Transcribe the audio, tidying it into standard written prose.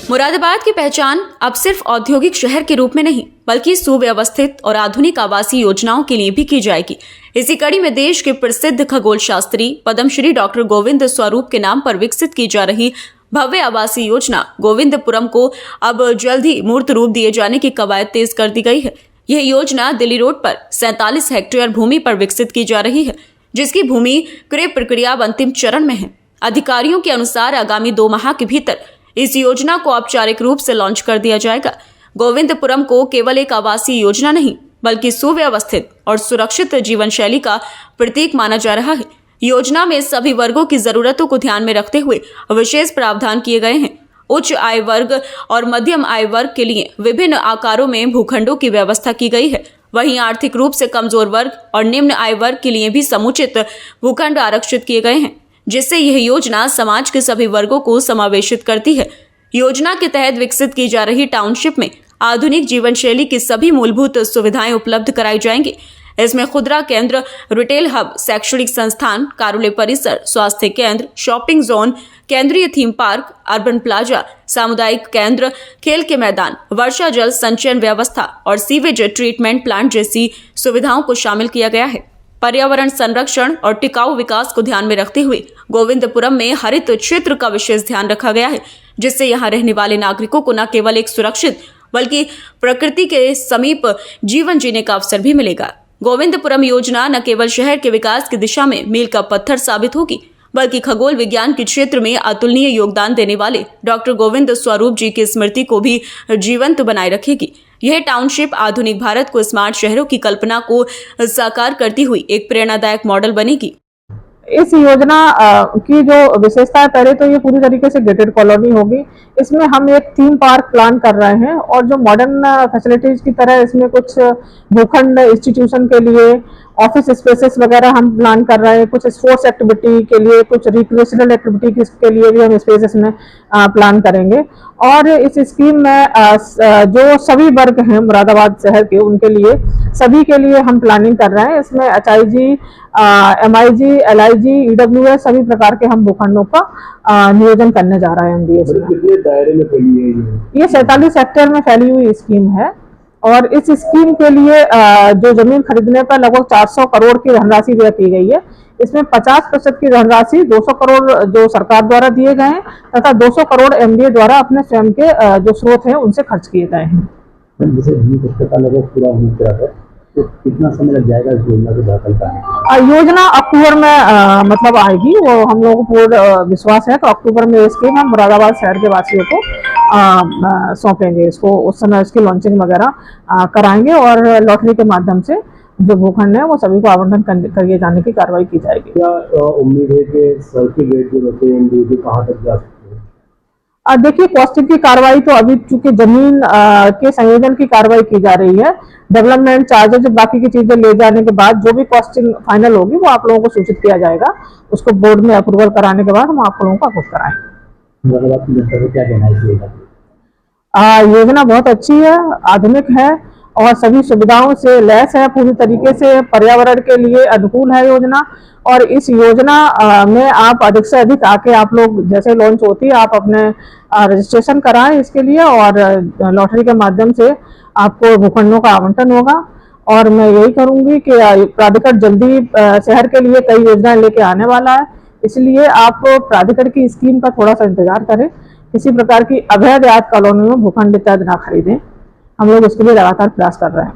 मुरादाबाद की पहचान अब सिर्फ औद्योगिक शहर के रूप में नहीं बल्कि सुव्यवस्थित और आधुनिक आवासीय योजनाओं के लिए भी की जाएगी। इसी कड़ी में देश के प्रसिद्ध खगोल शास्त्री पद्मश्री डॉक्टर गोविंद स्वरूप के नाम पर विकसित की जा रही भव्य आवासीय योजना गोविंदपुरम को अब जल्द ही मूर्त रूप दिए जाने की कवायद तेज कर दी गई है। यह योजना दिल्ली रोड पर 47 हेक्टेयर भूमि पर विकसित की जा रही है, जिसकी भूमि क्रय प्रक्रिया अब अंतिम चरण में है। अधिकारियों के अनुसार आगामी 2 माह के भीतर इस योजना को औपचारिक रूप से लॉन्च कर दिया जाएगा। गोविंदपुरम को केवल एक आवासीय योजना नहीं बल्कि सुव्यवस्थित और सुरक्षित जीवन शैली का प्रतीक माना जा रहा है। योजना में सभी वर्गों की जरूरतों को ध्यान में रखते हुए विशेष प्रावधान किए गए हैं। उच्च आय वर्ग और मध्यम आय वर्ग के लिए विभिन्न आकारों में भूखंडों की व्यवस्था की गई है। वहीं आर्थिक रूप से कमजोर वर्ग और निम्न आय वर्ग के लिए भी समुचित भूखंड आरक्षित किए गए हैं, जिससे यह योजना समाज के सभी वर्गों को समावेशित करती है। योजना के तहत विकसित की जा रही टाउनशिप में आधुनिक जीवन शैली की सभी मूलभूत सुविधाएं उपलब्ध कराई जाएंगी। इसमें खुदरा केंद्र, रिटेल हब, शैक्षणिक संस्थान, कार्यालय परिसर, स्वास्थ्य केंद्र, शॉपिंग जोन, केंद्रीय थीम पार्क, अर्बन प्लाजा, सामुदायिक केंद्र, खेल के मैदान, वर्षा जल संचयन व्यवस्था और सीवेज ट्रीटमेंट प्लांट जैसी सुविधाओं को शामिल किया गया है। पर्यावरण संरक्षण और टिकाऊ विकास को ध्यान में रखते हुए गोविंदपुरम में हरित क्षेत्र का विशेष ध्यान रखा गया है, जिससे यहाँ रहने वाले नागरिकों को न केवल एक सुरक्षित बल्कि प्रकृति के समीप जीवन जीने का अवसर भी मिलेगा। गोविंदपुरम योजना न केवल शहर के विकास की दिशा में मील का पत्थर साबित होगी बल्कि खगोल विज्ञान के क्षेत्र में अतुलनीय योगदान देने वाले डॉक्टर गोविंद स्वरूप जी की स्मृति को भी जीवंत बनाए रखेगी। यह टाउनशिप आधुनिक भारत को स्मार्ट शहरों की कल्पना को साकार करती हुई एक प्रेरणादायक मॉडल बनेगी। इस योजना की जो विशेषता है, पहले तो ये पूरी तरीके से गेटेड कॉलोनी होगी। इसमें हम एक थीम पार्क प्लान कर रहे हैं और जो मॉडर्न फैसिलिटीज की तरह इसमें कुछ भूखंड इंस्टीट्यूशन के लिए ऑफिस स्पेसेस वगैरह हम प्लान कर रहे हैं। कुछ स्पोर्ट्स एक्टिविटी के लिए, कुछ रिक्रिएशनल एक्टिविटी के लिए भी हम स्पेसेस में प्लान करेंगे। और इस स्कीम में जो सभी वर्ग हैं मुरादाबाद शहर के, उनके लिए सभी के लिए हम प्लानिंग कर रहे हैं। इसमें HIG, MIG, LIG, EWS सभी प्रकार के हम भूखंडों का नियोजन करने जा रहे हैं MDS में। कितने दायरे में फैली है ये 47 हेक्टेयर में फैली हुई स्कीम है और इस स्कीम के लिए जो जमीन खरीदने पर लगभग 400 करोड़ की धनराशि व्यय की गई है। इसमें 50% की धनराशि 200 करोड़ जो सरकार द्वारा दिए गए हैं तथा 200 करोड़ MDA द्वारा अपने स्वयं के जो स्रोत हैं उनसे खर्च किए गए हैं। जैसे लगभग पूरा हो गया है तो कितना समय लग जाएगा इस योजना को दाखिल करने? योजना अक्टूबर में मतलब आएगी। वो हम लोगों को पूर्ण विश्वास है कि अक्टूबर में स्कीम हम मुरादाबाद शहर के वासियों को सौंपेंगे। इसको उस समय इसकी लॉन्चिंग वगैरह कराएंगे और लॉटरी के माध्यम से जो भूखंड है वो सभी को आवंटन किए जाने की कार्रवाई की जाएगी। क्या उम्मीद है कि सर्टिफिकेट जो रहते हैं MDA कहाँ तक जा सकते हैं? देखिए, कॉस्टिंग की कार्रवाई तो अभी चूंकि जमीन के संयोजन की कार्रवाई की जा रही है, डेवलपमेंट चार्जेज बाकी की चीजें ले जाने के बाद जो भी कॉस्टिंग फाइनल होगी वो आप लोगों को सूचित किया जाएगा। उसको बोर्ड में अप्रूवल कराने के बाद हम आप लोगों को अवगत कराएंगे। क्या कहना है? योजना बहुत अच्छी है, आधुनिक है और सभी सुविधाओं से लैस है। पूरी तरीके से पर्यावरण के लिए अनुकूल है योजना। और इस योजना में आप अधिक से अधिक आके आप लोग जैसे लॉन्च होती है आप अपने रजिस्ट्रेशन कराएं इसके लिए और लॉटरी के माध्यम से आपको भूखंडों का आवंटन होगा। और मैं यही करूंगी कि प्राधिकरण जल्दी शहर के लिए कई योजनाएं लेके आने वाला है, इसलिए आप प्राधिकरण की स्कीम का थोड़ा सा इंतजार करें। किसी प्रकार की अवैध कॉलोनी में भूखंड इत्यादि ना खरीदें। हम लोग इसके लिए लगातार प्रयास कर रहे हैं।